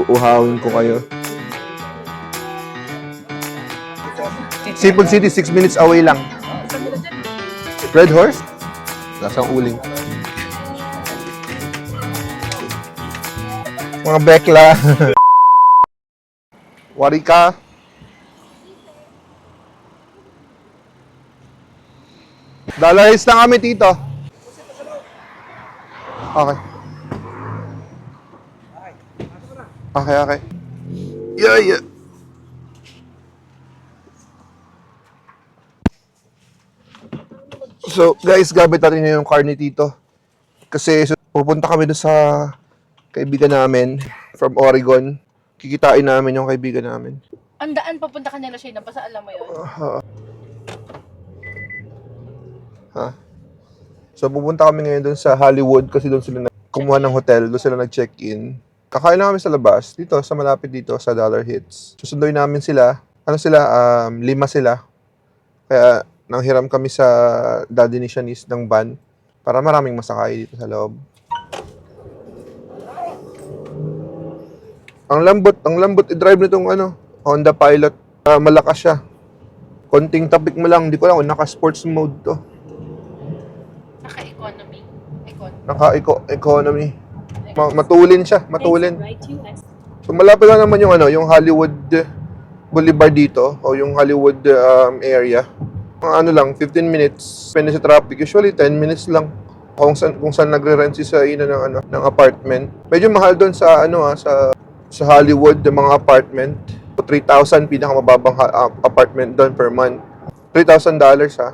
Uuhawin ko kayo. Seafood City, 6 minutes away lang. Red Horse? Lasang uling. Mga bekla. Warika. $1 lang kami, tito. Okay. Okay. Yeah. So, guys, gamit natin yung car ni tito. Kasi pupunta kami doon sa kaibigan namin from Oregon. Kikitain namin yung kaibigan namin. Ang daan papunta kanila siya na basta alam mo yun. So, pupunta kami ngayon doon sa Hollywood kasi doon sila kumuha ng hotel, doon sila nag-check-in. Kakain na kami sa labas, dito, sa malapit dito, sa Dollar Hits. Susunduin namin sila. 5 sila. Kaya, nanghiram kami sa daddy ni Shanice ng van para maraming masakay dito sa loob. Ang lambot i-drive nitong Honda Pilot. Malakas siya. Konting tapik mo lang, hindi ko lang kung naka-sports mode to. Naka-economy. Naka-economy. Matulin siya, matulin. So malapit lang naman yung Hollywood Boulevard dito o yung Hollywood area. Mga 15 minutes. Depende sa traffic. Usually 10 minutes lang. Kung saan nagre-rent si Saina ng apartment. Medyo mahal doon sa sa Hollywood, yung mga apartment. 3,000 pinakamababang apartment doon per month. $3,000 ha.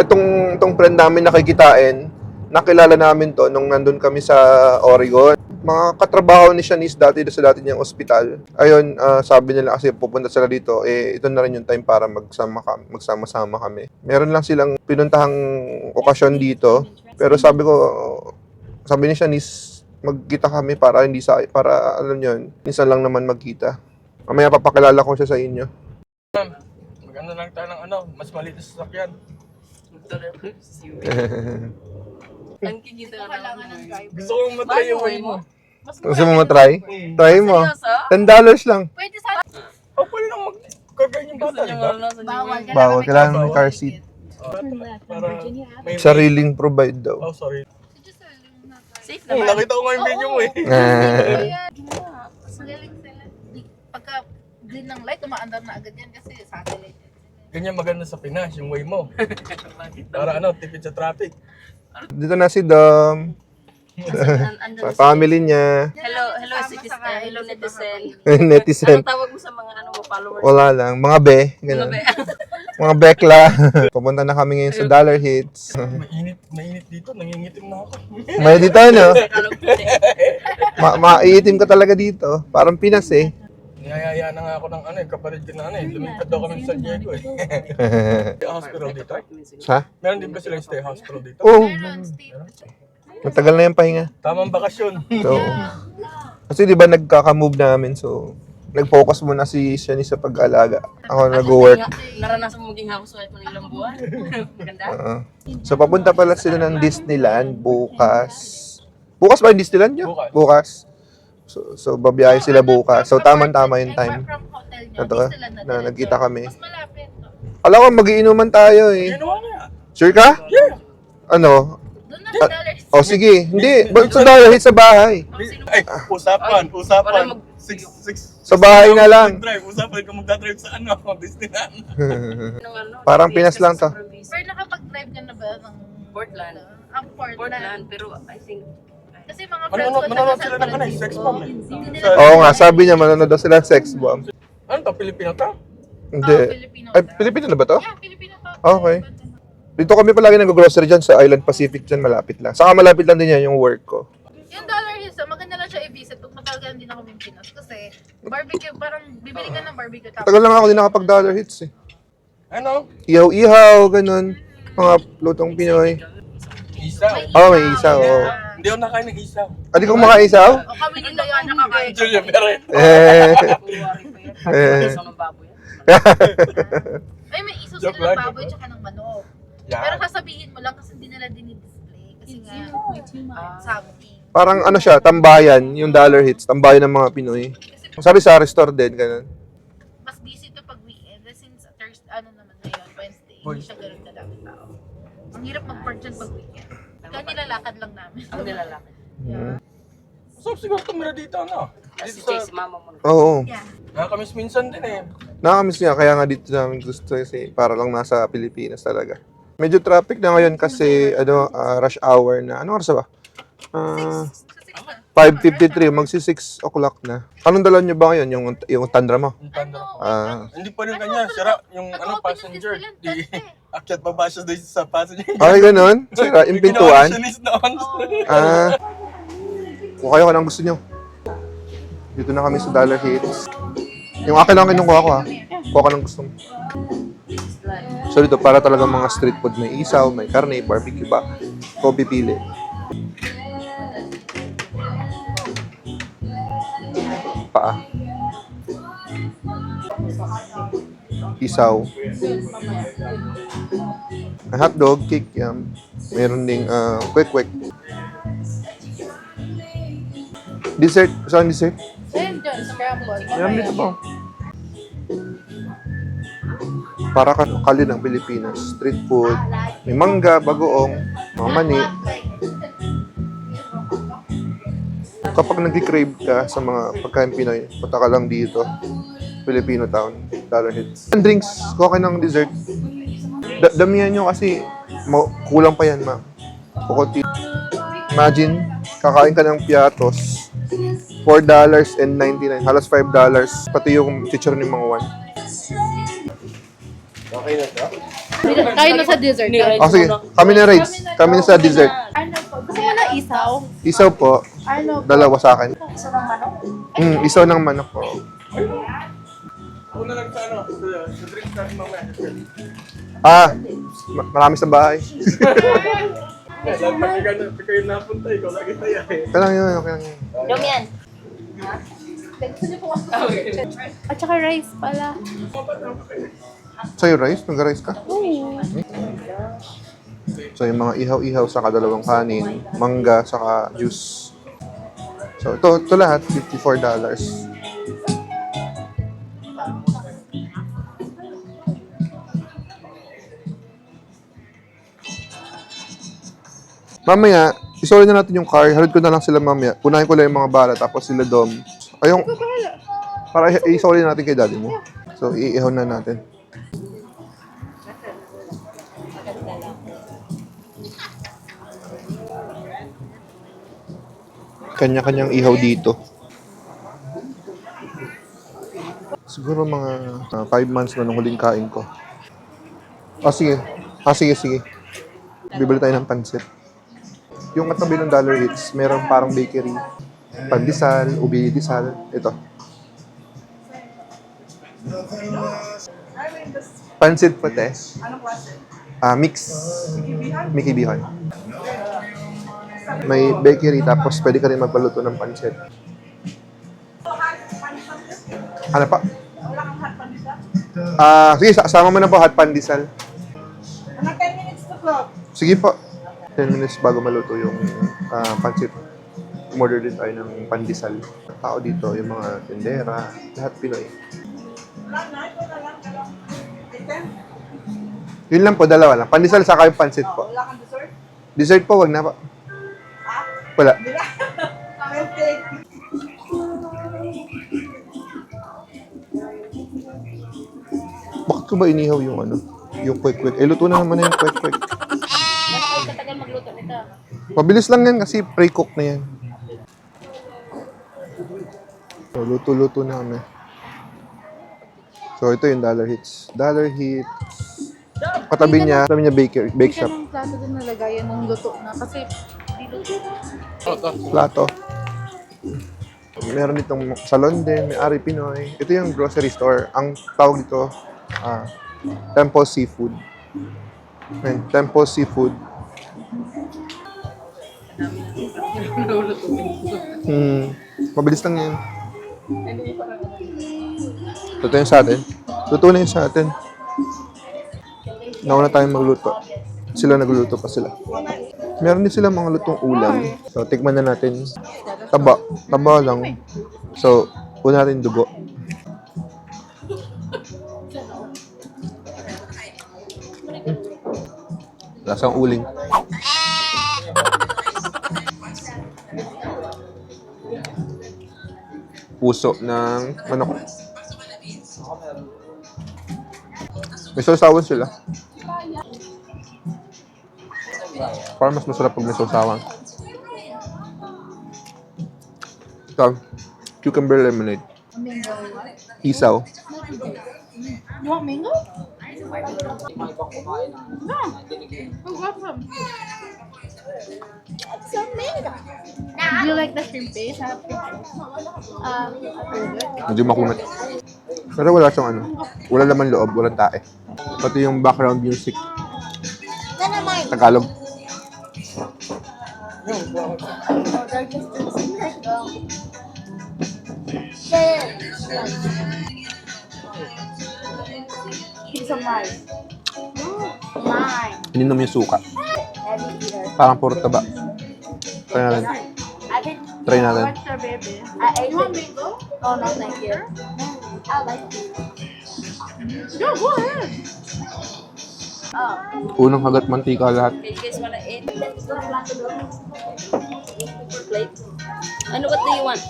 Itong friend namin nakikitain, nakilala namin to nung nandun kami sa Oregon. Mga katrabaho ni Shanice dati sa dati niyang ospital. Ayun, sabi nila kasi pupunta sila dito, ito na rin yung time para magsama-sama kami. Meron lang silang pinuntahang okasyon dito, pero sabi ni Shanice, magkita kami para alam niyo yun, minsan lang naman magkita. Mamaya papakilala ko siya sa inyo. Maganda lang tayo ng mas maliit na sasakyan. Ang kikita ka lang ng driver. Gusto kong matry yung way mo. Gusto mo matry? Try mo. $10 lang. Pwede sa... Pwede lang magkaganyan yung bata, diba? Bawal. Kailangan may car seat. Para may... Sariling provide daw. Oh, sorry. Safe naman. Nakita ko nga yung video mo eh. Magaling sila. Pagka green ng light, umaandar na agad yan kasi satellite. Ganyan maganda sa Pinas, yung way mo. Para tipid sa traffic. Dito na si Dom. Sa family niya. Hello sister. Hello netizen. Netizen. Anong tawag mo sa mga followers? Wala lang. Mga be. Ganun. Mga bekla. Pupunta na kami ngayon sa Dollar Hits. Mainit dito. Nangingitim na ako. May dito, maiitim ka talaga dito. Parang Pinas eh. Niyayaya na nga ako ng kapatid ko na Lumipad daw kami sa San Diego eh. Hospital dito? Ha? Meron din ba silang stay hospital dito? Oo. Matagal na yung pahinga. Tamang bakasyon. So, kasi di ba nagkaka-move namin, so nag-focus muna si Shanice sa pag-alaga. Ako nag-work. Naranasan mo maging housewife ng ilang buwan. Maganda. So, papunta pala sila ng Disneyland bukas. Bukas ba yung Disneyland nyo? Bukas. So babiyahe sila bukas. So, tama-tama yung time. Na nagkita kami. Mas malapit. Alam ko, magiinuman tayo eh. Ginawa na. Sure ka? Yeah. Ano? Doon na sa dollars. Sige. Hindi. Sa Dollar Hits sa bahay. Ay, usapan. Sa bahay na lang. Usapan kung magdadrive sa Disneyland. Parang Pinas lang to. Pero nakapag-drive ka na ba ng Portland. Ang Portland. Pero I think Kasi mga friends ko Manonood sa sila ng sex bomb eh. Hindi nila Oo nga, sabi niya manonood daw sila ng sex bomb. Ano to, Pilipino to? Hindi. Filipino. Ay, Pilipino na ba to? Yeah, Filipino to. Okay. Dito kami palagi nag-grocery dyan sa Island Pacific dyan, malapit lang. Saka malapit lang din yan yung work ko. Yung Dollar Hills, maganda lang siya i-visit pag matagal din ako ng Pinas. Kasi barbecue, parang bibili ka ng barbecue tapos. Tagal lang ako din nakapag-Dollar Hits eh. Ano? Ihaw-ihaw, ganun. Mga lutong Pinoy. Isaw. May isaw. Hindi ako nakain ng isaw. Adi kong mga isaw? O kami nila yan nakakain. Julia Beret. isang ng baboy. Ay, may iso Joke sila ng lang. baboy tsaka ng manok. Yeah. Pero sasabihin mo lang kasi hindi nila dinidisplay. Kasi nga, something. Parang ano siya, tambayan, yung dollar hits, tambayan ng mga Pinoy. Sari-sari store din, ganun. Mas busy to pag weekend. Since Thursday, ano naman ngayon, Wednesday, hindi siya ganun kadaming tao. Ang hirap mag-park dyan pag weekend. Kaya nilalakad lang namin. Ang nilalaki. Yeah. So, siguro tumira dito, ano? Kasi Dito sa... si mama mo. Oo. Yeah. Nakakamiss minsan din eh. Nakakamiss niya, kaya nga dito namin gusto kasi para lang nasa Pilipinas talaga. Medyo traffic na ngayon kasi rush hour na. Ano oras ba? 5:53, magsi 6 o'clock na. Anong dala niyo ba ngayon? Yung tandra mo? Yung tanda. Hindi pa rin Ano, kanya. wala. Sira yung Nag-open passenger. yung Disneyland Di dati. akyat baba siya doon sa passenger. Ay, ganun? Sira, yung pintuan? Noon. Kung kayo anong gusto niyo. Dito na kami sa Dollar Hits. Yung akin lang kinukuha ko ha. Kuha ka ng gusto mo. So dito para talaga mga street food. May isaw, may karne, barbecue ba. Ko pipili. Paa. Isaw. May hotdog, cake, yam. Meron ding kwek-kwek. Dessert. Saan dessert? Ayun dyan, scramble. Yan dito po. Para kali ng Pilipinas. Street food. May mangga, bagoong, mga mani. Kapag nag-crave ka sa mga pagkain Pinoy, punta ka lang dito. Filipino Town, Dollar Hits. And drinks, kuha ka ng dessert. Damihan nyo kasi kulang pa yan, ma'am. Pukuti. Imagine, kakain ka ng piatos. $4.99, halos $5. Pati yung teacher ni Mang Juan. Okay na ito? Tayo na sa dessert. Oh, sige. Kami na rides. Kami na sa dessert. Ano po? Gusto mo na isaw? Isaw po. Ano? Dalawa sa akin. Isaw ng manok? Isaw ng manok po. Ako na lang sa ano, sa drinks natin mamaya. Marami sa bahay. Lahat pag kayo napunta, ikaw lagi tayo eh. Okay lang yun, okay lang yun. Dom yan. Gusto niyo po At saka rice pala. Sa'yo rice? Nag-rice ka? So yung mga ihaw-ihaw saka dalawang kanin, mangga saka juice. So ito lahat $54. Mamaya, isolid na natin yung car. Halid ko na lang sila mamaya. Punahin ko lang yung mga bala tapos sila Dom. Ayong para isolid natin kay daddy mo. So iihaw na natin. Kanya-kanyang ihaw dito. Siguro mga 5 months na nung huling kain ko. Sige. Sige. Bibili tayo ng pansit. Yung katabi ng Dollar Hits, meron parang bakery. Pandesal, ubi disal. Ito. Pansit puti. Anong klase? Mix. Mickey Bihon. May bakery tapos pwede ka rin magpaluto ng pansit. Ano pa? Wala kang hot pandesal? Sige, sama mo na po hot pandesal. Mga 10 minutes to clock. Sige po. 10 minutes bago maluto yung pansit. Umorder din tayo ng pandesal. Tao dito, yung mga tindera, lahat Pinoy. Wala na, ito na lang. Item? Yun lang po, dalawa lang. Pandesal saka yung pansit po. Wala kang dessert? Dessert po, wag na po. Ha? Wala. Bila? Milkshake. Bakit ko ba inihaw yung yung kwek-kwek? Luto na naman na yung kwek-kwek. Katagal magluto nito. Mabilis lang yan kasi pre-cook na yan. So, luto-luto na kami. So, ito yung Dollar Hits. Dollar Hits. Katabi niya bake shop. Anong plato din nalagayan ng luto na? Kasi di luto na. Plato. Meron ditong salon din, may Ari Pinoy. Ito yung grocery store. Ang tawag dito, Tempo Seafood. Ayan, Tempo Seafood. Mabilis lang yan. Ito yung sa atin. Luto na yun sa atin. Nauna tayong magluto. Sila nagluluto pa sila. Meron din sila mga lutong ulam. So, tikman na natin. Taba. Taba lang. So, una natin dugo. Lasang uling. Puso ng manok. May sausawan sila. Parang mas masarap pag may sausawan. Ito, cucumber lemonade. Isaw. You want mango? No. Oh, welcome. Some mango. Do you like the shrimp base? Medyo makunat. Pero wala siyang ano. Wala laman loob, walang tae. Pati yung background music. Tagalog. Piece of rice. Mine. Ininom yung suka. Parang puro taba. Try natin. Try natin. What's your baby? You want mango? Oh, no, thank you. I like it. Yeah, go ahead. Unang hagat mantika lahat. Okay, you guys wanna eat? Plate? Ano, what do you want?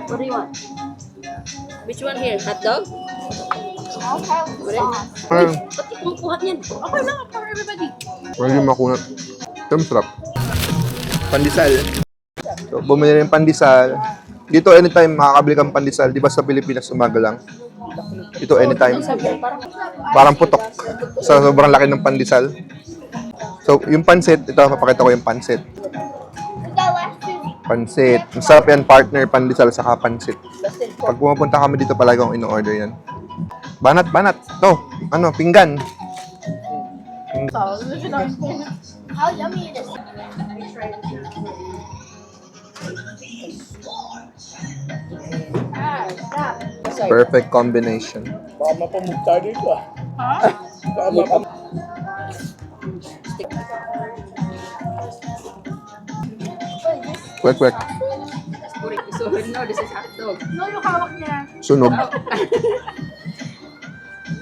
What do you want? Which one here? Hot dog? Okay. Parang, Ba't di kumukuha niyan? Okay lang, for everybody. medyo makunat. Ito masarap. Pandesal. So, bumili rin pandesal. Dito anytime makakabili kang pandesal. Di ba sa Pilipinas umaga lang? Ito anytime. Parang putok. Sa sobrang laki ng pandesal. So, yung pansit, ito papakita ko yung pansit. Pansit. Masarap yan, partner, pandesal saka pansit. Pag pumapunta kami dito, palagi akong in-order yan. Banat, banat. To, ano, pinggan. How yummy it is. Perfect combination. Baka mapamug tayo dito ah. Baka mapamug. Kwek, kwek. So, no, this is hot dog. No, yung hawak niya. Sunog.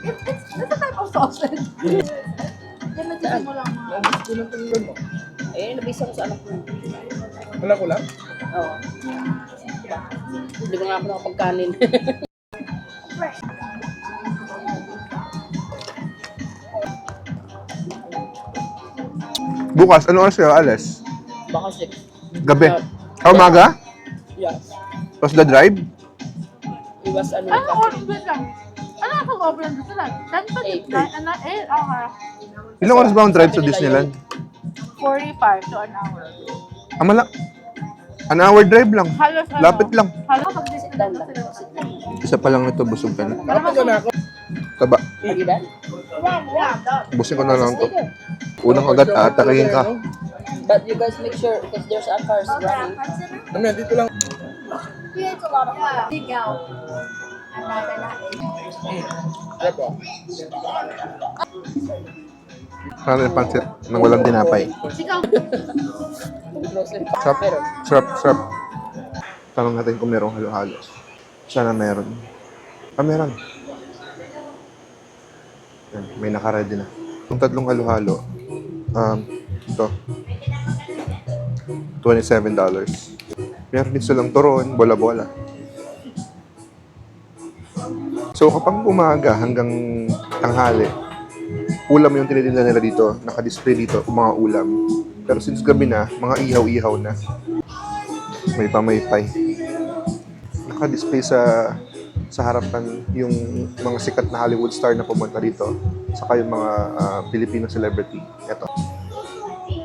It's a type of sausage. Ginagin mo lang mga. Nabis ko na tingin mo. Eh, nabisa ko sa anak ko. Wala ko lang. Oo. Hindi ko nga ako nakapagkanin. Bukas, ano oras kayo alas? Baka 6. Gabi. Ah, umaga? Yes. Tapos the drive? Iwas ano. Ano oras ba lang? Ano ako open dito lang? 10 pa Eight. 9, ano, 8, okay. Ilang oras ba ang drive sa Disneyland? 45 to an hour. Ah, an hour drive lang. Halos ano? Lapit lang. Halos pag Disneyland na sila. Isa pa lang ito, busog ka na. Kapag ka na ako. Taba. Pagidan? Busin ko na lang to. Unang agad, atakihin ka. But you guys make sure, because there's a cars running. Namin, dito lang. He eats a lot of food. Big out. I'm not gonna eat. Sarap ah. Parang yung pansit nang walang tinapay. Ikaw, Sarap, sarap, sarap. Tanong natin kung merong halo-halo. Sana meron. Ah, meron. Yan, may nakaready na. Yung tatlong halo-halo, ito. $27. Meron din silang turon, bola-bola. So kapag umaga hanggang tanghali, ulam yung tinitinda nila dito, naka-display dito, mga ulam. Pero since gabi na, mga ihaw-ihaw na. May pamaypay. Naka-display sa harapan yung mga sikat na Hollywood star na pumunta dito. Saka yung mga Filipino celebrity. Ito.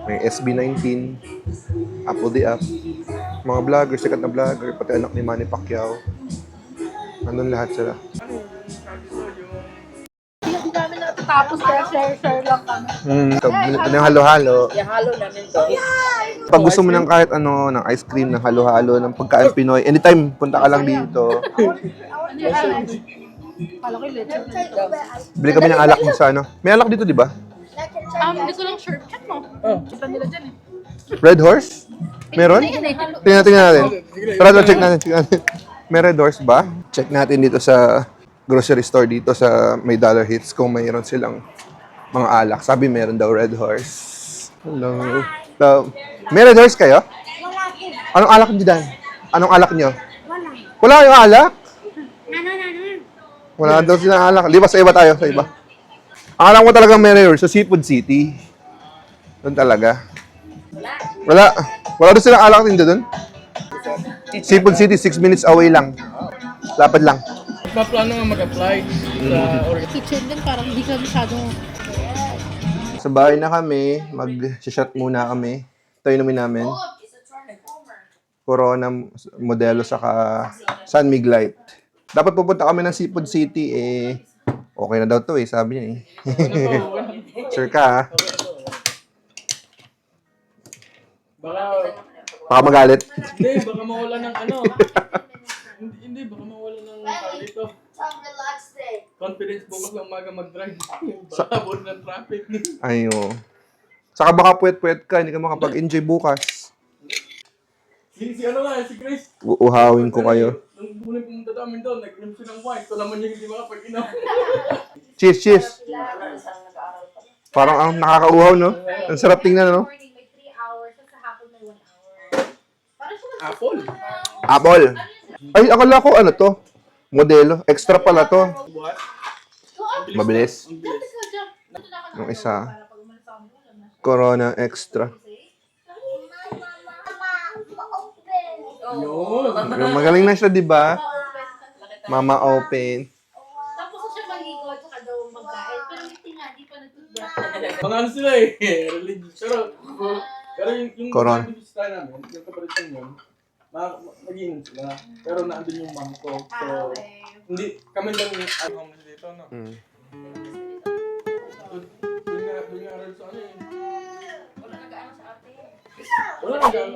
May SB19, Apple the App, mga vlogger, sikat na vlogger, pati anak ni Manny Pacquiao. Nandun lahat sila. hindi namin natatapos kaya share lang kami. Ito yung halo-halo. Ihalo namin to. Pag gusto mo ng kahit ano, ng ice cream, ng halo-halo, ng pagkain Pinoy, anytime, punta ka lang dito. Ano yung Kala ko yung leche. Bili kami ng alak dito sa ano. May alak dito, di ba? Hindi ko lang sure. Check mo. Oh. Kita nila dyan eh. Red horse? Meron? Tingnan natin. Tara, check natin. May red horse ba? Check natin dito sa grocery store dito sa May Dollar Hits kung mayroon silang mga alak. Sabi meron daw red horse. Hello. So, may red horse kayo? Anong alak niyo dyan? Anong alak niyo? Wala yung alak? Wala daw silang alak. Liba sa iba tayo, sa iba. Ang alam ko talagang may red horse sa Seafood City. Doon talaga. Wala. Wala doon silang alak din doon. Seafood City, 6 minutes away lang. Lapad lang. Paplano nga mag-apply sa Oregon. Kitchen din parang hindi ka masyadong... Sa bahay na kami, mag-shot muna kami. Ito inumin namin. Corona modelo saka San Mig Light. Dapat pupunta kami ng Seafood City okay na daw to sabi niya Sure ka ha? Baka magalit. Hindi, baka mawala ng ano. Hindi, baka mawala ng tao dito. Confidence bukas na umaga mag-drive. Baka buwan ng traffic. Ayo. Saka baka puwet-puwet ka, hindi ka makapag-enjoy bukas. Si ano nga, si Chris. Uuhawin ko kayo. Nung muna pumunta namin doon, nag-inom siya ng wine. Ito naman yung hindi makapag-inom. Cheers, cheers. Parang ang nakakauhaw, no? Ang sarap tingnan, no? Morning may 3 hours, sa hapon may 1 hour. Apple. Apple. Ay, akala ko ano to? Modelo. Extra pala to. What? Mabilis. Ang bilis. Yung isa. Corona Extra. Yun. Magaling na siya, di ba? Mama open. Tapos siya maligo at saka daw magkain. Pero hindi nga, di pa nag-toothbrush. Mga ano sila religious. Pero yung Corona. religious tayo namin, yung kapatid ko yun, nag-iinom sila. Pero naandun yung mom ko. So, hindi, kami lang yung homeless dito, no? Doon nga aral sa ano eh. Wala nag-ano sa ate. Wala nag-ano.